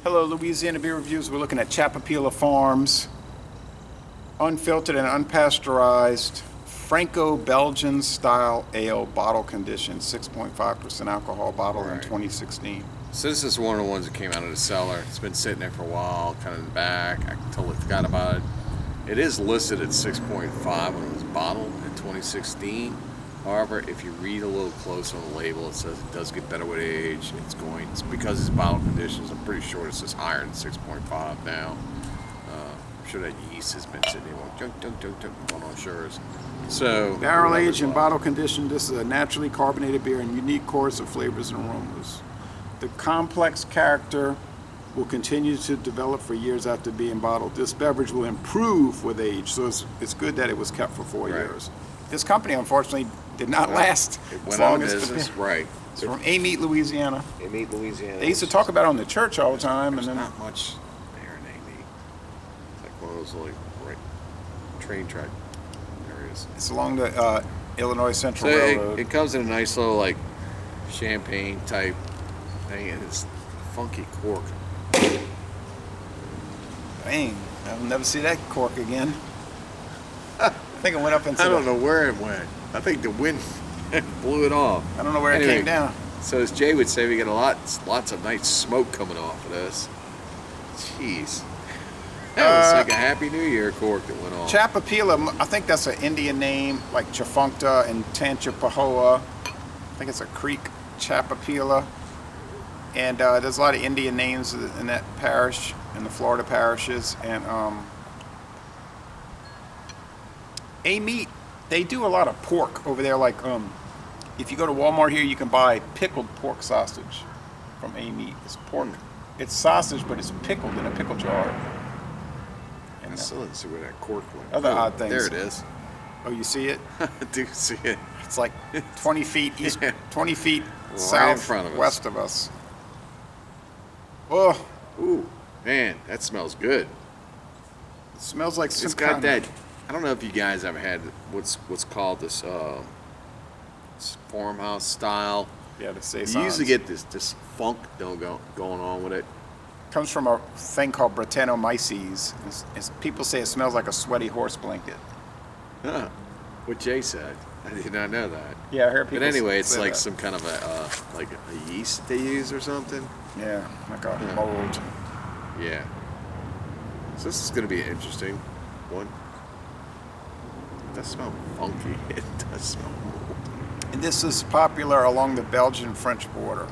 Hello, Louisiana Beer Reviews. We're looking at Chappapeela Farms, unfiltered and unpasteurized, Franco-Belgian style ale, bottle conditioned, 6.5% alcohol, bottled in 2016. So this is one of the ones that came out of the cellar. It's been sitting there for a while, kind of in the back. I totally forgot about it. It is listed at 6.5 when it was bottled in 2016. However, if you read a little closer on the label, it says it does get better with age. It's because it's bottle conditions. I'm pretty sure this is higher than 6.5 now. I'm sure that yeast has been sitting there going on sure's. So barrel aged and bottle conditioned. This is a naturally carbonated beer and unique chorus of flavors and aromas. The complex character will continue to develop for years after being bottled. This beverage will improve with age, so it's good that it was kept for 4 years. This company, unfortunately, did not last as long as business. Right. It's from Amite, Louisiana. Amite, Louisiana. They used to talk about it on the church all the time, There's and then not much there in Amite. It's like one of those train track areas. it's along the Illinois Central Railroad. It comes in a nice little champagne type thing, and it's funky cork. Dang, I'll never see that cork again. I think it went up into I don't know where it went. I think the wind blew it off. I don't know where it came down. So as Jay would say, we get lots of nice smoke coming off of this. Jeez. That was like a Happy New Year cork that went off. Chappapeela, I think that's an Indian name, like Chafuncta and Tanchapahoa. I think it's a creek, Chappapeela. And there's a lot of Indian names in that parish, in the Florida parishes. And Amite, they do a lot of pork over there. Like, if you go to Walmart here, you can buy pickled pork sausage from Amite. It's pork. It's sausage, but it's pickled in a pickle jar. I still didn't see where that cork went. Other odd things. There it is. Oh, you see it? I do see it. It's like 20 feet east, 20 feet Right south, in front of us. west of us. Oh, Ooh, man, that smells good. it smells like some It's got kind that. I don't know if you guys ever had what's called this farmhouse style. Yeah, the Saison. You usually get this funk going on with it. Comes from a thing called Brettanomyces. People say it smells like a sweaty horse blanket. Huh. What Jay said. I did not know that. Yeah, I heard people. But anyway, it's say like that. some kind of a yeast they use or something. Yeah, like a mold. Yeah. So this is going to be an interesting one. It does smell funky. It does smell mold. And this is popular along the Belgian-French border.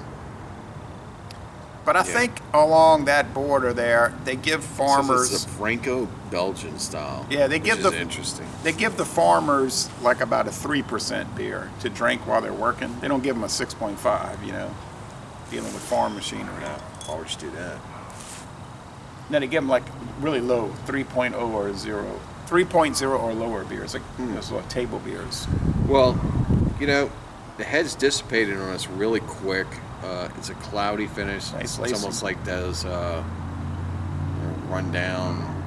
But I think along that border there, they give farmers. So this is a Franco-Belgian style. Yeah, they give which is interesting. They give the farmers like about a 3% beer to drink while they're working. They don't give them a 6.5, dealing with farm machinery. Why would you do that? No, they give them like really low, 3.0 or 0. 3.0 or lower beers, like those little table beers. Well, the head's dissipated on us really quick. It's a cloudy finish. Nice It's almost like those rundown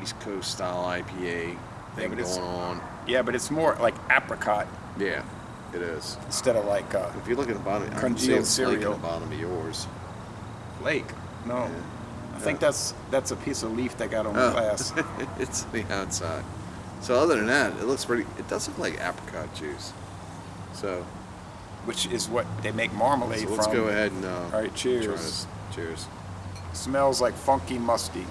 East Coast style IPA thing going on. Yeah, but it's more like apricot Yeah, it is. instead of like If you look at the bottom, I can see congealed it's flake cereal. at the bottom of yours. Flake. No, Yeah. I think that's a piece of leaf they got on the glass. It's the outside. So other than that, it looks pretty. It does look like apricot juice. So Which is what they make marmalade from. let's go ahead and All right, cheers. try this. Cheers. Smells like funky musty.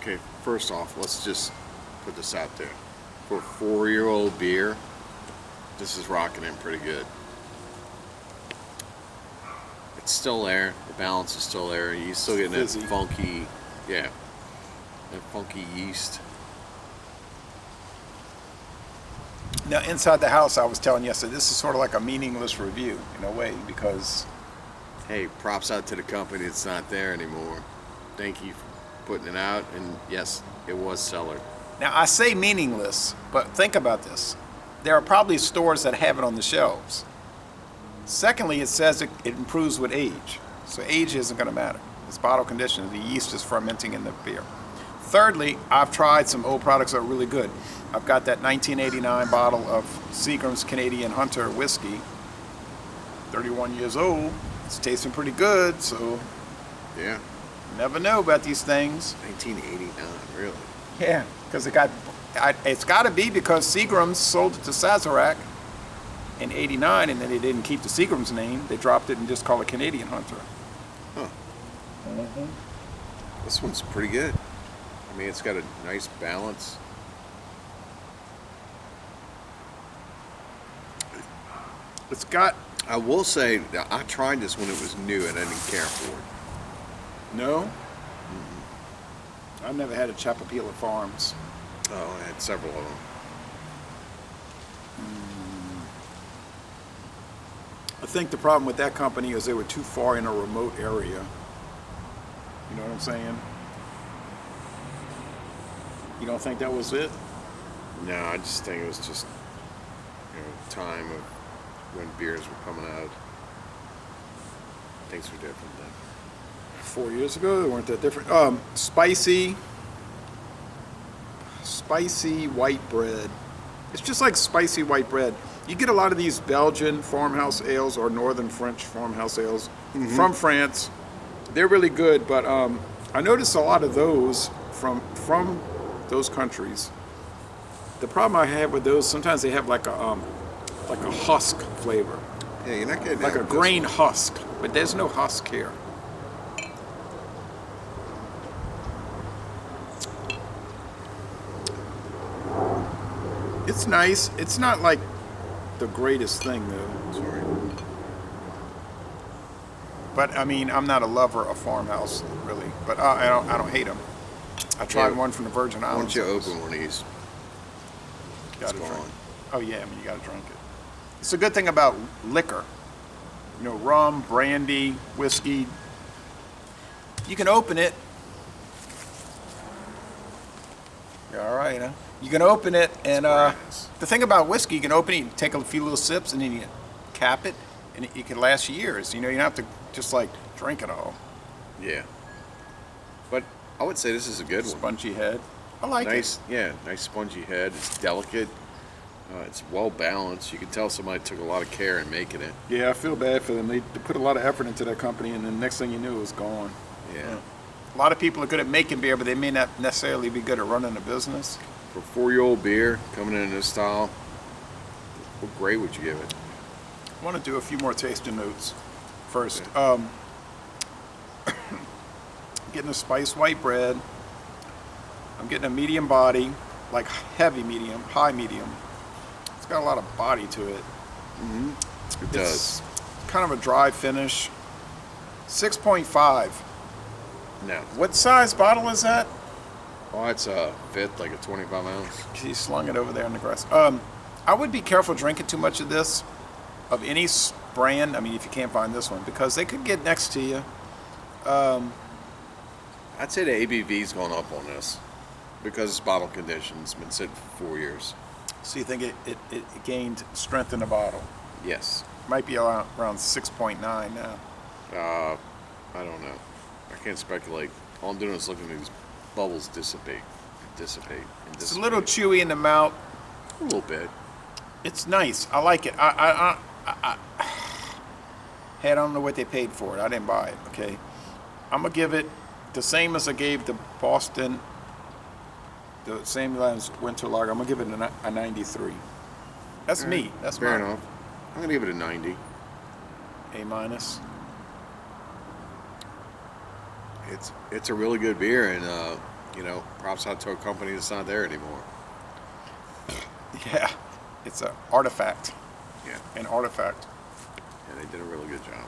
Okay, first off, let's just put this out there. For a 4-year-old beer, this is rocking in pretty good. It's still there. The balance is still there. You still getting that Fizzy. funky, that funky yeast. Now, inside the house, I was telling you, I said this is sort of like a meaningless review in a way because Hey, props out to the company that's not there anymore. Thank you for putting it out. And yes, it was cellar. now I say meaningless, but think about this. There are probably stores that have it on the shelves. Secondly, it says it improves with age. So age isn't going to matter. It's bottle conditioned. The yeast is fermenting in the beer. Thirdly, I've tried some old products that are really good. I've got that 1989 bottle of Seagram's Canadian Hunter whiskey, 31 years old. It's tasting pretty good, so Yeah. you never know about these things. 1989, really? Yeah, because it's got to be because Seagram's sold it to Sazerac in '89, and then they didn't keep the Seagram's name. They dropped it and just called it Canadian Hunter. Huh. This one's pretty good. I mean, it's got a nice balance. It's got I will say that I tried this when it was new and I didn't care for it. no. I've never had a Chappapeela Farms. Oh, I had several of them. I think the problem with that company is they were too far in a remote area. You know what I'm saying? You don't think that was it? No, I just think it was just, time of when beers were coming out. Things were different then. 4 years ago, they weren't that different. Spicy white bread. It's just like spicy white bread. You get a lot of these Belgian farmhouse ales or northern French farmhouse ales from France. They're really good, but I noticed a lot of those from those countries. The problem I have with those, sometimes they have like a husk flavor, Yeah, you're not getting like that a with this grain one. husk, but there's no husk here. It's nice. It's not like the greatest thing though. Sorry. But I mean, I'm not a lover of Farmhouse really. But I don't hate them. I tried Yeah. one from the Virgin Why Islands. don't you open one of these? Gotta It's drink. gone. Oh yeah, I mean you gotta drink it. It's a good thing about liquor. You know, rum, brandy, whiskey. You can open it. You're all right, huh? You can open it, and Surprise. the thing about whiskey, you can open it, you take a few little sips, and then you cap it, and it can last years. You know, you don't have to just like drink it all. Yeah. But I would say this is a good one. Spongy head. I like Nice, it. yeah, nice spongy head. It's delicate. It's well balanced. You can tell somebody took a lot of care in making it. Yeah, I feel bad for them. They put a lot of effort into that company, and then next thing you knew, it was gone. Yeah. A lot of people are good at making beer, but they may not necessarily be good at running a business. For 4-year-old beer coming in this style, what grade would you give it? I want to do a few more tasting notes first. Getting a spiced white bread. I'm getting a medium body, like heavy medium, high medium. It's got a lot of body to it. It does. It's kind of a dry finish. 6.5. No. What size bottle is that? Oh, it's a fifth, like a 25 ounce. He slung it over there in the grass. I would be careful drinking too much of this, of any brand. I mean, if you can't find this one, because they could get next to you. I'd say the ABV's gone up on this because it's bottle condition. It's been sitting for 4 years. So you think it gained strength in the bottle? Yes. Might be around 6.9 now. I don't know. I can't speculate. All I'm doing is looking at these bubbles dissipate. It's a little chewy in the mouth. A little bit. It's nice. I like it. I don't know what they paid for it. I didn't buy it. Okay, I'm gonna give it the same as I gave the Boston, the same as Winter Lager. I'm gonna give it a 93. That's me. That's fair mine. enough. I'm gonna give it a 90. A minus. It's a really good beer, and props out to a company that's not there anymore. Yeah, it's an artifact. Yeah, An artifact. and they did a really good job.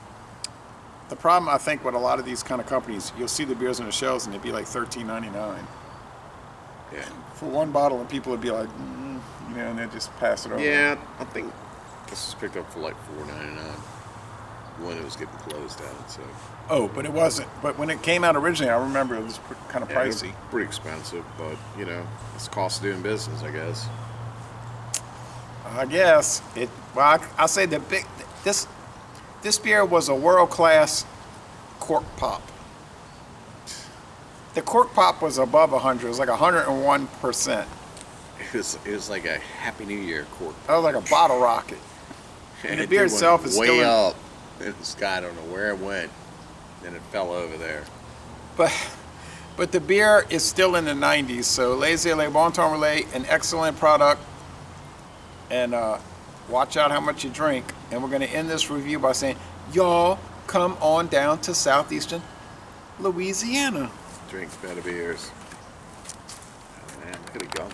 The problem I think with a lot of these kind of companies, you'll see the beers on the shelves and they'd be like $13.99 Yeah. for one bottle, and people would be like, and they just pass it over. Yeah, I think this was picked up for like $4.99 when it was getting closed out. So Oh, but it wasn't. But when it came out originally, I remember it was kind of yeah, it was pricey. pretty expensive, but it's the cost of doing business, I guess. I guess it. Well, I say this beer was a world class cork pop. The cork pop was above 100. It was like 101%. It was like a Happy New Year cork. That was like a bottle rocket. And the beer It went itself is way still in, up in the sky. I don't know where it went. Then it fell over there. but the beer is still in the 90s. So Laissez-les Bon Temps Relais, an excellent product. And watch out how much you drink. And we're going to end this review by saying, y'all come on down to southeastern Louisiana. Drink better beers. Man, look at it go.